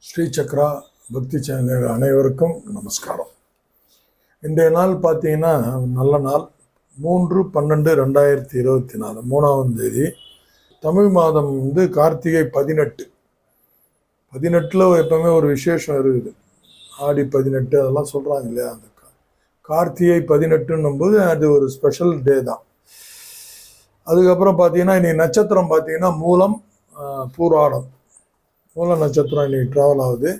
ஸ்ரீ சக்ரா பக்தி சேனல் அனைவருக்கும் நமஸ்காரம். இன்றைய நாள் பார்த்தீங்கன்னா நல்ல நாள். 3/12/2024 3ஆம் தேதி. தமிழ் மாதம் கார்த்திகை 18 எப்பவுமே ஒரு விசேஷம் இருக்குது. ஆடி 18 அதெல்லாம் சொல்கிறாங்க இல்லையா. அந்த கார்த்திகை 18 போது அது ஒரு ஸ்பெஷல் டே தான். அதுக்கப்புறம் பார்த்தீங்கன்னா இன்னைக்கு நட்சத்திரம் பார்த்தீங்கன்னா மூலம், பூராடம். மூல நட்சத்திரம் இன்னைக்கு ட்ராவல் ஆகுது.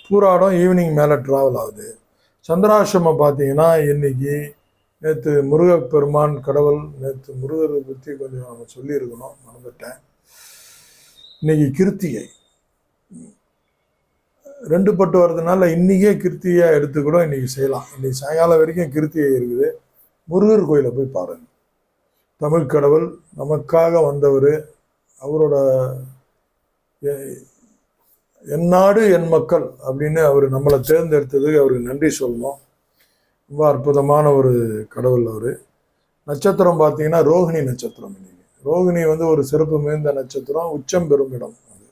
பூராடம் ஈவினிங் மேலே ட்ராவல் ஆகுது. சந்திராசிரமம் பார்த்தீங்கன்னா இன்னைக்கு நேற்று முருகப்பெருமான் கடவுள், நேற்று முருகரை பற்றி கொஞ்சம் சொல்லியிருக்கணும், மறந்துட்டேன். இன்னைக்கு கிருத்திகை 2 பட்டு வர்றதுனால இன்றைக்கே கிருத்திகையாக எடுத்துக்கூட இன்றைக்கி செய்யலாம். இன்றைக்கி சாயங்காலம் வரைக்கும் கிருத்திகை இருக்குது. முருகர் கோயிலை போய் பாருங்கள். தமிழ் கடவுள் நமக்காக வந்தவர். அவரோட என் நாடு என் மக்கள் அப்படின்னு அவர் நம்மளை தேர்ந்தெடுத்ததுக்கு அவருக்கு நன்றி சொல்லணும். ரொம்ப அற்புதமான ஒரு கடவுள் அவர். நட்சத்திரம் பார்த்தீங்கன்னா ரோகிணி நட்சத்திரம். இன்னைக்கு ரோகிணி ஒரு சிறப்பு மிகுந்த நட்சத்திரம், உச்சம் பெறும் இடம் அது.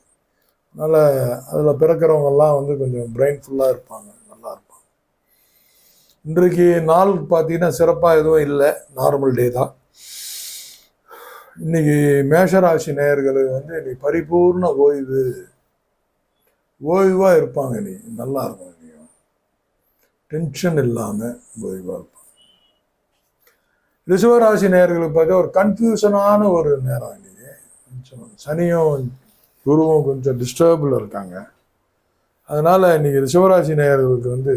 அதனால் அதில் பிறக்கிறவங்கெல்லாம் கொஞ்சம் பிரெயின்ஃபுல்லாக இருப்பாங்க, நல்லா இருப்பாங்க. இன்றைக்கு நாள் பார்த்தீங்கன்னா சிறப்பாக எதுவும் இல்லை, நார்மல் டே தான். இன்னைக்கு மேஷராசி நேயர்கள் இன்னைக்கு பரிபூர்ண ஓய்வாக இருப்பாங்க. நீ நல்லா இருக்கும். டென்ஷன் இல்லாமல் ஓய்வாக இருப்பாங்க. ரிஷபராசி நேயர்களுக்கு பார்த்தா ஒரு கன்ஃபியூஷனான ஒரு நேரம். இன்னைக்கு கொஞ்சம் சனியும் குருவும் கொஞ்சம் டிஸ்டர்பில் இருக்காங்க. அதனால் இன்னைக்கு ரிஷபராசி நேயர்களுக்கு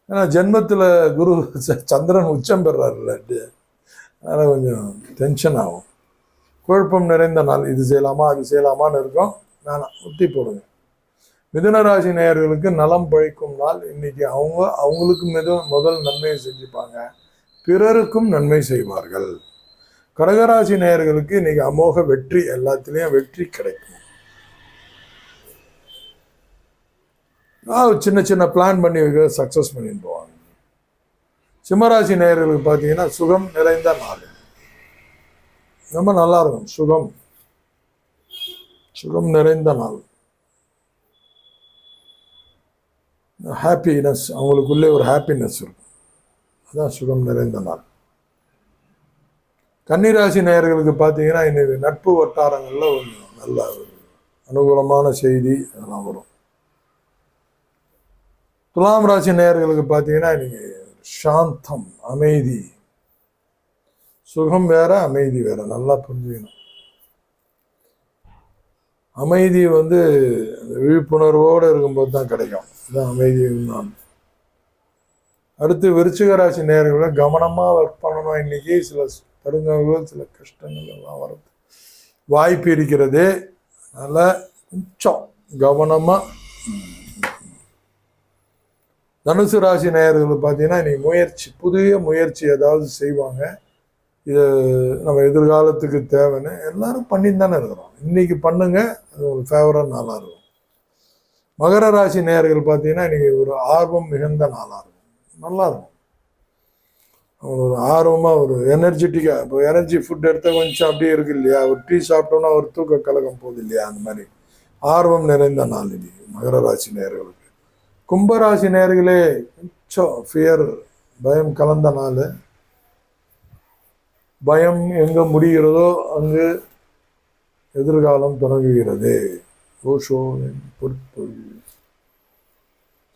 ஏன்னா ஜென்மத்தில் குரு சந்திரன் உச்சம் பெறாருல்ல, அதனால் கொஞ்சம் டென்ஷன் ஆகும். குழப்பம் நிறைந்த நாள். இது செய்யலாமா அது செய்யலாமான்னு இருக்கும். வேணாம், ஒத்தி போடுங்க. மிதுனராசி நேயர்களுக்கு நலம் பழிக்கும் நாள். இன்னைக்கு அவங்களுக்கு முதல் நன்மையை செஞ்சுப்பாங்க, பிறருக்கும் நன்மை செய்வார்கள். கடகராசி நேயர்களுக்கு இன்னைக்கு அமோக வெற்றி, எல்லாத்துலேயும் வெற்றி கிடைக்கும். சின்ன சின்ன பிளான் பண்ணி சக்ஸஸ் பண்ணிட்டு போவாங்க. சிம்மராசி நேயர்களுக்கு பார்த்தீங்கன்னா சுகம் நிறைந்த நாள். ரொம்ப நல்லா இருக்கும். சுகம் நிறைந்த நாள். ஹாப்பினஸ், அவங்களுக்குள்ளே ஒரு ஹாப்பினஸ் இருக்கும். அதுதான் சுகம் நிறைந்த நாள். கன்னிராசி நேயர்களுக்கு பார்த்தீங்கன்னா இன்னைக்கு நட்பு வட்டாரங்களில் ஒரு நல்ல ஒரு அனுகூலமான செய்தி அதெல்லாம் வரும். துலாம் ராசி நேயர்களுக்கு பார்த்தீங்கன்னா இன்னைக்கு சாந்தம், அமைதி. சுகம் வேற, அமைதி வேற, நல்லா புரிஞ்சுக்கணும். அமைதி விழிப்புணர்வோடு இருக்கும்போது தான் கிடைக்கும். இதுதான் அமைதி. அடுத்து விருச்சிக ராசி நேயர்களை கவனமாக ஒர்க் பண்ணணும். இன்னைக்கு சில தருணங்கள், சில கஷ்டங்கள் எல்லாம் வரும், வாய்ப்பு இருக்கிறது. அதனால் கொஞ்சம் கவனமாக. தனுசு ராசி நேயர்கள் பார்த்தீங்கன்னா இன்னைக்கு புதிய முயற்சி ஏதாவது செய்வாங்க. இது நம்ம எதிர்காலத்துக்கு தேவைன்னு எல்லாரும் பண்ணிட்டு தானே இருக்கிறோம். இன்னைக்கு பண்ணுங்க, அது ஒரு ஃபேவரான நாளாக இருக்கும். மகர ராசி நேயர்கள் பார்த்தீங்கன்னா இன்னைக்கு ஒரு ஆர்வம் மிகுந்த நாளாக இருக்கும், நல்லா இருக்கும். ஒரு ஆர்வமாக, ஒரு எனர்ஜெட்டிக்காக. இப்போ எனர்ஜி ஃபுட் எடுத்தால் கொஞ்சம் அப்படியே இருக்கு இல்லையா, ஒரு டீ சாப்பிட்டோன்னா ஒரு தூக்க கலகம் போகுது இல்லையா, அந்த மாதிரி ஆர்வம் நிறைந்த நாள் இன்னைக்கு மகர ராசி நேயர்களுக்கு. கும்பராசி நேயர்களே கொஞ்சம் ஃபியர், பயம் கலந்த நாள். பயம் எங்கே முடிகிறதோ அங்கு எதிர்காலம் தொடங்குகிறது. ஓஷோ பொறுத்தொழில்.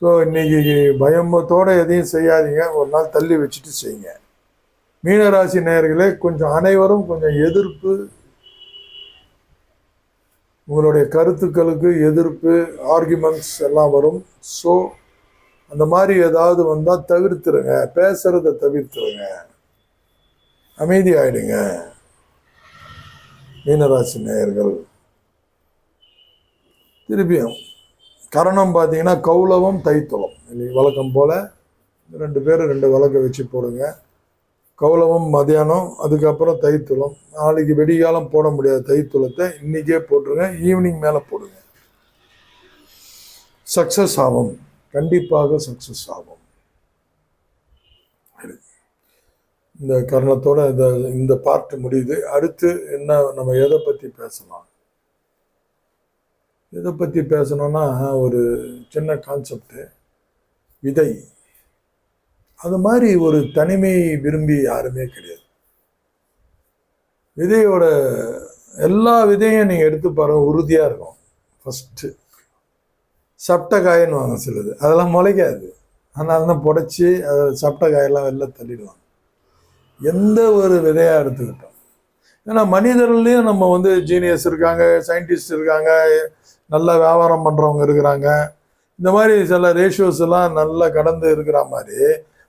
ஸோ இன்னைக்கு பயத்தோடு எதையும் செய்யாதீங்க, ஒரு நாள் தள்ளி வச்சுட்டு செய்யுங்க. மீனராசி நேயர்களே கொஞ்சம் அனைவரும் கொஞ்சம் எதிர்ப்பு, உங்களுடைய கருத்துக்களுக்கு எதிர்ப்பு, ஆர்குமெண்ட்ஸ் எல்லாம் வரும். ஸோ அந்த மாதிரி ஏதாவது வந்தால் தவிர்த்துருங்க, பேசுறதை தவிர்த்துருங்க, அமைதி ஆயிடுங்க மீனராசி நேயர்கள். திருப்பியும் கரணம் பார்த்தீங்கன்னா கௌலவம், தைத்துளம். இன்னைக்கு வழக்கம் போல் 2 பேர் 2 விளக்க வச்சு போடுங்க. கௌலவம் மதியானம், அதுக்கப்புறம் தைத்துளம். நாளைக்கு வெடிகாலம் போட முடியாத தைத்துளத்தை இன்றைக்கே போட்டுருங்க, ஈவினிங் மேலே போடுங்க. சக்ஸஸ் ஆகும், கண்டிப்பாக சக்ஸஸ் ஆகும். இந்த கர்ணத்தோட இந்த பார்ட் முடியுது. அடுத்து என்ன நம்ம எதை பற்றி பேசலாம்? எதை பற்றி பேசணும்னா ஒரு சின்ன கான்செப்ட், விதை. அது மாதிரி ஒரு தனிமை விரும்பி யாருமே கிடையாது. விதையோட எல்லா விதையும் நீங்கள் எடுத்து பாருங்க, உறுதியாக இருக்கும். ஃபஸ்ட்டு சப்ட காயின்னு வாங்க சிலது, அதெல்லாம் முளைக்காது. அதனால தான் புடைச்சி அதை சப்ட காயெல்லாம் வெளில தள்ளிடுவாங்க. எந்த ஒரு விதையாக எடுத்துக்கிட்டோம். ஏன்னா மனிதர்கள்லேயும் நம்ம வந்து ஜீனியஸ் இருக்காங்க, சயின்டிஸ்ட் இருக்காங்க, நல்ல வியாபாரம் பண்ணுறவங்க இருக்கிறாங்க. இந்த மாதிரி சில ரேஷியோஸ் எல்லாம் நல்லா கடந்து இருக்கிற மாதிரி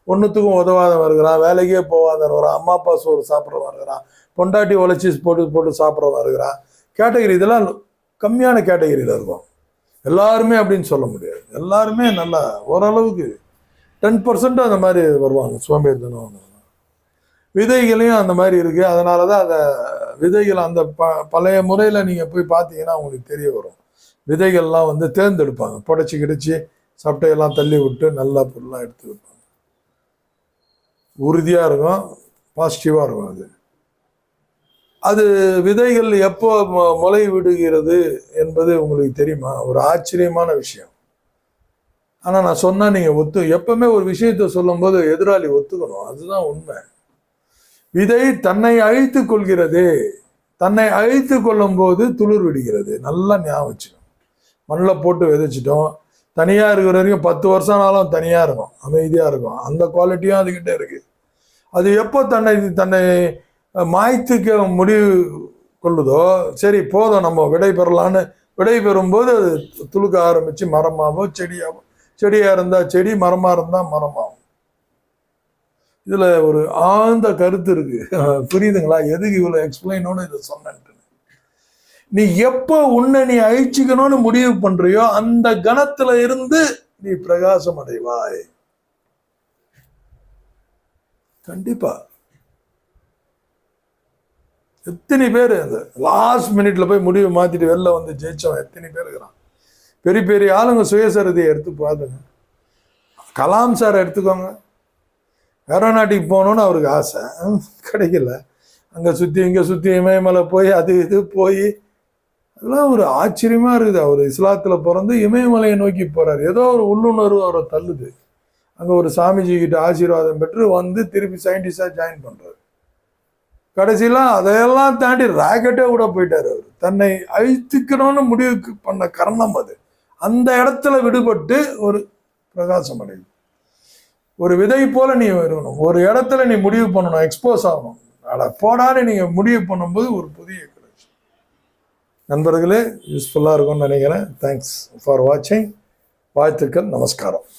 ஒன்றுத்துக்கும் உதவாதவன் இருக்கிறான், வேலைக்கே போகாதவன் வரான், அம்மா அப்பா சோறு சாப்பிட்றவன் இருக்கிறான், பொண்டாட்டி உழைச்சி போட்டு சாப்பிட்றவன் இருக்கிறான். கேட்டகரி இதெல்லாம் கம்மியான கேட்டகரியில் இருக்கும். எல்லாருமே அப்படின்னு சொல்ல முடியாது. எல்லாருமே நல்லா ஓரளவுக்கு 10% அந்த மாதிரி வருவாங்க, சோம்பேறித்தனம். விதைகளையும் அந்த மாதிரி இருக்குது. அதனால தான் அதை விதைகள் அந்த பழைய முறையில் நீங்கள் போய் பார்த்தீங்கன்னா உங்களுக்கு தெரிய வரும். விதைகள்லாம் வந்து தேர்ந்தெடுப்பாங்க, புடைச்சி கிடச்சி சப்டையெல்லாம் தள்ளி விட்டு நல்லா பொருளாக எடுத்து வைப்பாங்க. உறுதியாக இருக்கும், பாசிட்டிவாக இருக்கும். அது விதைகள் எப்போ முளை விடுகிறது என்பது உங்களுக்கு தெரியுமா? ஒரு ஆச்சரியமான விஷயம். ஆனால் நான் சொன்னால் நீங்கள் எப்பவுமே ஒரு விஷயத்தை சொல்லும்போது எதிராளி ஒத்துக்கணும், அதுதான் உண்மை. விதை தன்னை அழித்து கொள்கிறது. தன்னை அழித்து கொள்ளும் போது துளிர் விடுகிறது. நல்லா ஞாபகம் வச்சுக்கணும். மண்ணில் போட்டு விதைச்சிட்டோம், தனியாக இருக்கிற வரைக்கும் 10 வருஷம் ஆனாலும் தனியாக இருக்கும், அமைதியாக இருக்கும். அந்த குவாலிட்டியும் அதுக்கிட்ட இருக்குது. அது எப்போ தன்னை மாய்த்துக்க முடிவு கொள்ளுதோ, சரி போதும் நம்ம விடை பெறலான்னு விடை பெறும்போது அது துளுக்க ஆரம்பித்து மரமாகவும் செடியாகும். செடியாக இருந்தால் செடி, மரமாக இருந்தால் மரமாகும். இதில் ஒரு ஆழ்ந்த கருத்து இருக்கு, புரியுதுங்களா? எதுக்கு இவ்வளோ எக்ஸ்பிளைனோன்னு இதை சொன்னேன்ட்டு. நீ எப்போ உன்னை நீ அழிச்சிக்கணும்னு முடிவு பண்றியோ அந்த கணத்துல இருந்து நீ பிரகாசம் அடைவாய். கண்டிப்பா. எத்தனை பேர் அந்த லாஸ்ட் மினிட்ல போய் முடிவு மாத்திட்டு வெளில வந்து ஜெயிச்சவன் எத்தனை பேர் இருக்கிறான்? பெரிய பெரிய ஆளுங்க சுயசரிதையை எடுத்து பாருங்க. கலாம் சார் எடுத்துக்கோங்க. ஏரோநாட்டிக் போகணுன்னு அவருக்கு ஆசை, கிடைக்கல. அங்கே சுற்றி இங்கே சுற்றி இமயமலை போய் அது இது போய் அதெல்லாம் ஒரு ஆச்சரியமா இருக்குது. அவர் இஸ்லாத்தில் பிறந்து இமயமலையை நோக்கி போறாரு. ஏதோ ஒரு உள்ளுணர்வு அவரை தள்ளுது. அங்கே ஒரு சாமிஜி கிட்ட ஆசீர்வாதம் பெற்று வந்து திருப்பி சயின்டிஸ்டாக ஜாயின் பண்றாரு. கடைசியில் அதையெல்லாம் தாண்டி ராக்கெட்டே கூட போயிட்டார். அவர் தன்னை அழித்துக்கணும்னு முடிவுக்கு பண்ண காரணம் அது. அந்த இடத்துல விடுபட்டு ஒரு பிரகாசம் அடையும். ஒரு விதை போல நீ வரணும், ஒரு இடத்துல நீ முடிவு பண்ணணும், எக்ஸ்போஸ் ஆகணும். போடான்னு நீங்க முடிவு பண்ணும்போது ஒரு புதிய கிடைச்சி. நண்பர்களே, யூஸ்ஃபுல்லாக இருக்கும்னு நினைக்கிறேன். தேங்க்ஸ் ஃபார் வாட்சிங். வாழ்த்துக்கள். நமஸ்காரம்.